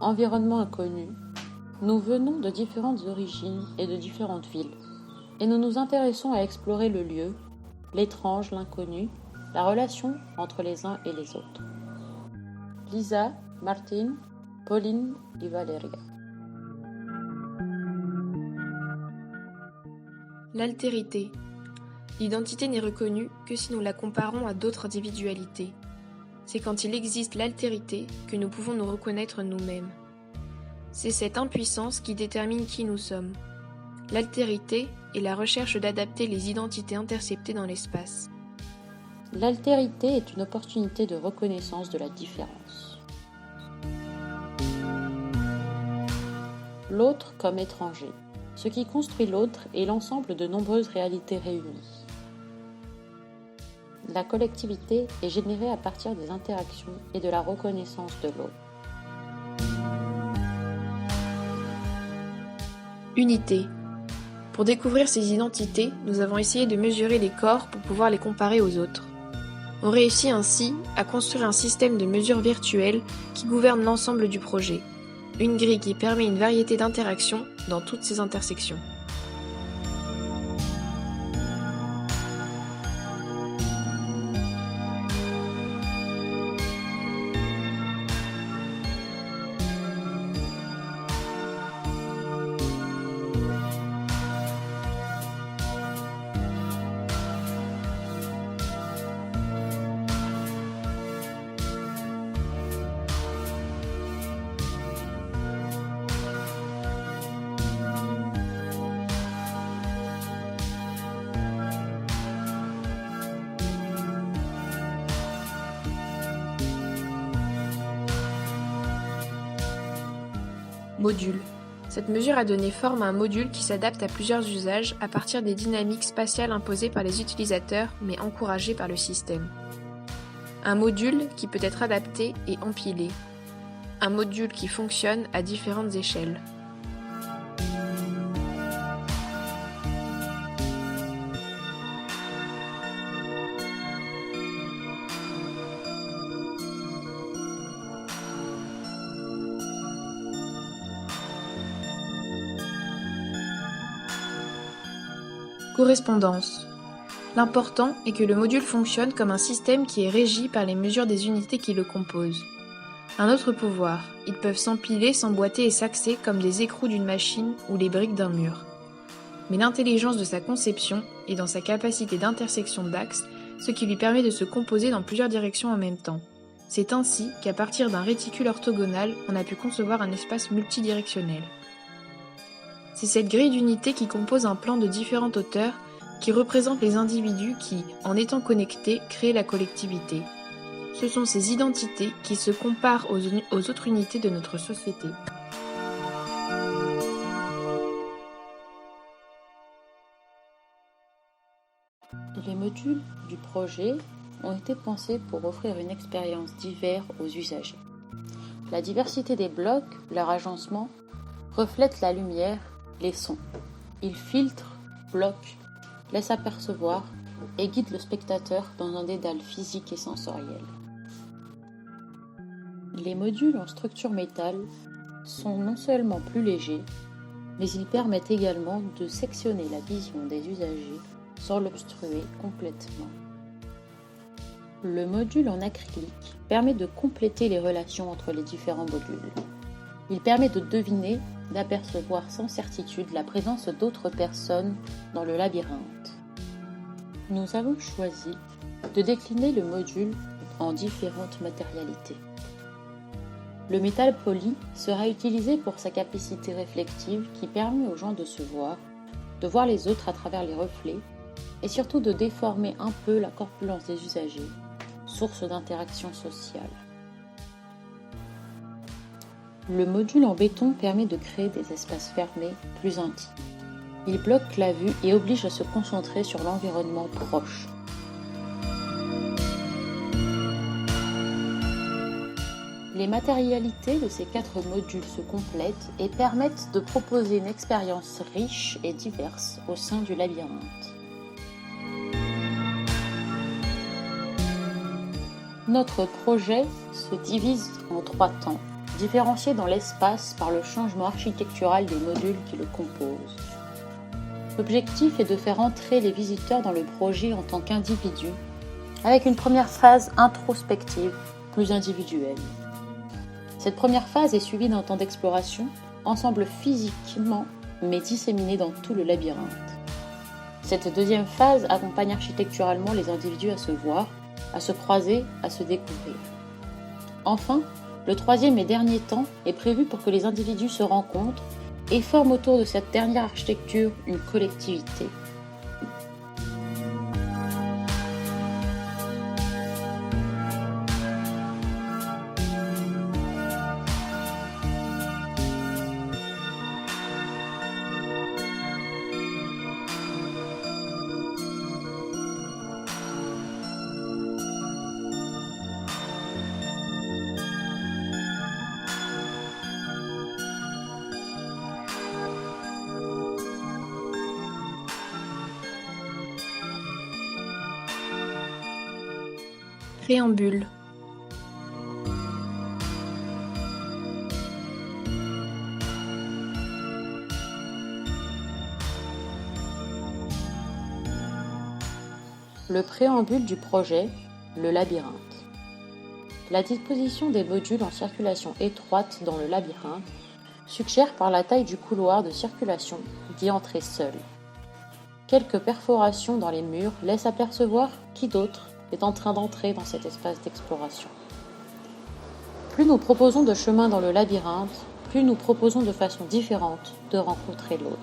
environnement inconnu, nous venons de différentes origines et de différentes villes, et nous nous intéressons à explorer le lieu, l'étrange, l'inconnu, la relation entre les uns et les autres. Lisa, Martine, Pauline et Valeria. L'altérité. L'identité n'est reconnue que si nous la comparons à d'autres individualités. C'est quand il existe l'altérité que nous pouvons nous reconnaître nous-mêmes. C'est cette impuissance qui détermine qui nous sommes. L'altérité est la recherche d'adapter les identités interceptées dans l'espace. L'altérité est une opportunité de reconnaissance de la différence. L'autre comme étranger. Ce qui construit l'autre est l'ensemble de nombreuses réalités réunies. La collectivité est générée à partir des interactions et de la reconnaissance de l'autre. Unité. Pour découvrir ces identités, nous avons essayé de mesurer les corps pour pouvoir les comparer aux autres. On réussit ainsi à construire un système de mesure virtuelle qui gouverne l'ensemble du projet. Une grille qui permet une variété d'interactions dans toutes ces intersections. Module. Cette mesure a donné forme à un module qui s'adapte à plusieurs usages à partir des dynamiques spatiales imposées par les utilisateurs mais encouragées par le système. Un module qui peut être adapté et empilé. Un module qui fonctionne à différentes échelles. Correspondance. L'important est que le module fonctionne comme un système qui est régi par les mesures des unités qui le composent. Un autre pouvoir, ils peuvent s'empiler, s'emboîter et s'axer comme des écrous d'une machine ou les briques d'un mur. Mais l'intelligence de sa conception est dans sa capacité d'intersection d'axes, ce qui lui permet de se composer dans plusieurs directions en même temps. C'est ainsi qu'à partir d'un réticule orthogonal, on a pu concevoir un espace multidirectionnel. C'est cette grille d'unités qui compose un plan de différentes hauteurs qui représente les individus qui, en étant connectés, créent la collectivité. Ce sont ces identités qui se comparent aux autres unités de notre société. Les modules du projet ont été pensés pour offrir une expérience diverse aux usagers. La diversité des blocs, leur agencement, reflète la lumière, les sons. Ils filtrent, bloquent, laissent apercevoir et guident le spectateur dans un dédale physique et sensoriel. Les modules en structure métal sont non seulement plus légers, mais ils permettent également de sectionner la vision des usagers sans l'obstruer complètement. Le module en acrylique permet de compléter les relations entre les différents modules. Il permet de deviner, d'apercevoir sans certitude la présence d'autres personnes dans le labyrinthe. Nous avons choisi de décliner le module en différentes matérialités. Le métal poli sera utilisé pour sa capacité réflective qui permet aux gens de voir les autres à travers les reflets et surtout de déformer un peu la corpulence des usagers, source d'interaction sociale. Le module en béton permet de créer des espaces fermés plus intimes. Il bloque la vue et oblige à se concentrer sur l'environnement proche. Les matérialités de ces 4 modules se complètent et permettent de proposer une expérience riche et diverse au sein du labyrinthe. Notre projet se divise en 3 temps. différencié dans l'espace par le changement architectural des modules qui le composent. L'objectif est de faire entrer les visiteurs dans le projet en tant qu'individus, avec une première phase introspective, plus individuelle. Cette première phase est suivie d'un temps d'exploration, ensemble physiquement, mais disséminé dans tout le labyrinthe. Cette deuxième phase accompagne architecturalement les individus à se voir, à se croiser, à se découvrir. Enfin, le troisième et dernier temps est prévu pour que les individus se rencontrent et forment autour de cette dernière architecture une collectivité. Préambule. Le préambule du projet, le labyrinthe. La disposition des modules en circulation étroite dans le labyrinthe suggère par la taille du couloir de circulation d'y entrer seul. Quelques perforations dans les murs laissent apercevoir qui d'autre est en train d'entrer dans cet espace d'exploration. Plus nous proposons de chemins dans le labyrinthe, plus nous proposons de façon différente de rencontrer l'autre.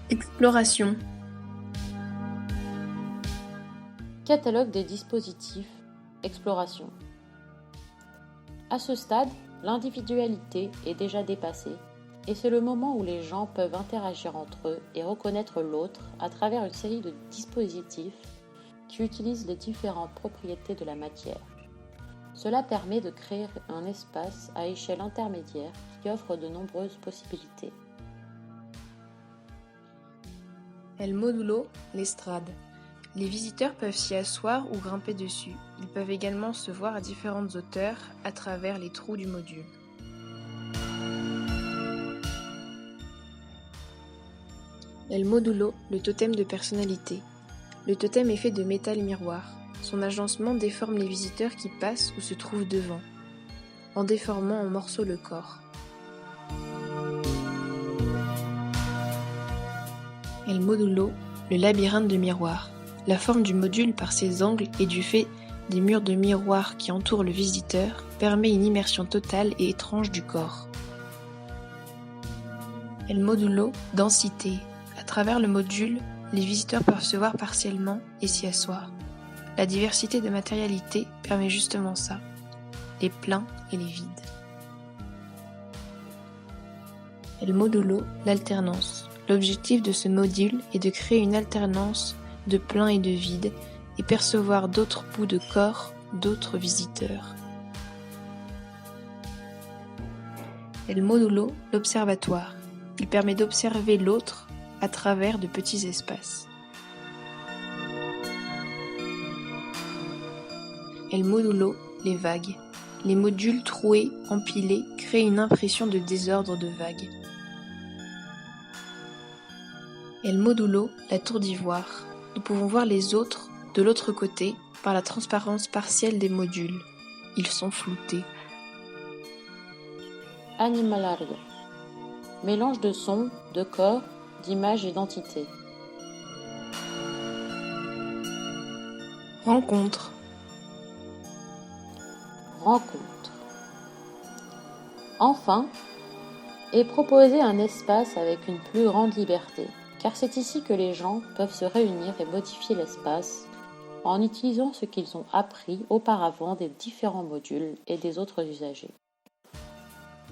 Exploration. Catalogue des dispositifs, exploration. À ce stade, l'individualité est déjà dépassée et c'est le moment où les gens peuvent interagir entre eux et reconnaître l'autre à travers une série de dispositifs qui utilisent les différentes propriétés de la matière. Cela permet de créer un espace à échelle intermédiaire qui offre de nombreuses possibilités. El Módulo, l'estrade. Les visiteurs peuvent s'y asseoir ou grimper dessus. Ils peuvent également se voir à différentes hauteurs à travers les trous du module. El Módulo, le totem de personnalité. Le totem est fait de métal miroir. Son agencement déforme les visiteurs qui passent ou se trouvent devant, en déformant en morceaux le corps. El Módulo, le labyrinthe de miroirs. La forme du module par ses angles et du fait des murs de miroirs qui entourent le visiteur permet une immersion totale et étrange du corps. El Módulo, densité. À travers le module, les visiteurs peuvent se voir partiellement et s'y asseoir. La diversité de matérialité permet justement ça, les pleins et les vides. El Módulo, l'alternance. L'objectif de ce module est de créer une alternance de plein et de vide et percevoir d'autres bouts de corps d'autres visiteurs. El Módulo, l'observatoire. Il permet d'observer l'autre à travers de petits espaces. El Módulo, les vagues. Les modules troués, empilés, créent une impression de désordre de vagues. El Módulo, la tour d'ivoire. Nous pouvons voir les autres de l'autre côté par la transparence partielle des modules. Ils sont floutés. Animalaria. Mélange de sons, de corps, d'images et d'entités. Rencontre. Rencontre. Enfin, est proposé un espace avec une plus grande liberté, car c'est ici que les gens peuvent se réunir et modifier l'espace en utilisant ce qu'ils ont appris auparavant des différents modules et des autres usagers.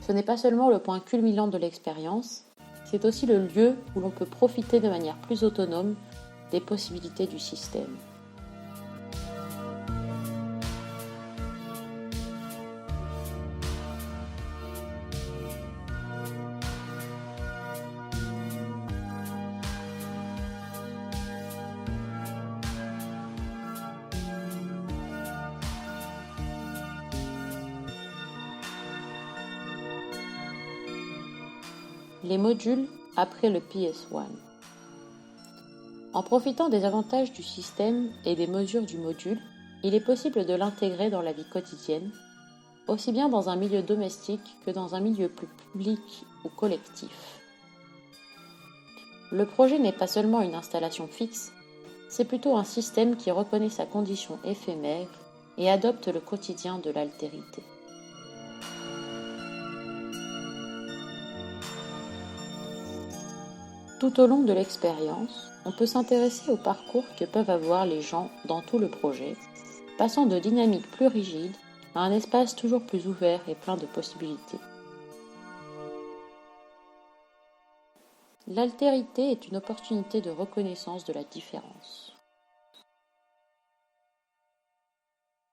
Ce n'est pas seulement le point culminant de l'expérience, c'est aussi le lieu où l'on peut profiter de manière plus autonome des possibilités du système. Les modules après le PS1. En profitant des avantages du système et des mesures du module, il est possible de l'intégrer dans la vie quotidienne, aussi bien dans un milieu domestique que dans un milieu plus public ou collectif. Le projet n'est pas seulement une installation fixe, c'est plutôt un système qui reconnaît sa condition éphémère et adopte le quotidien de l'altérité. Tout au long de l'expérience, on peut s'intéresser au parcours que peuvent avoir les gens dans tout le projet, passant de dynamiques plus rigides à un espace toujours plus ouvert et plein de possibilités. L'altérité est une opportunité de reconnaissance de la différence.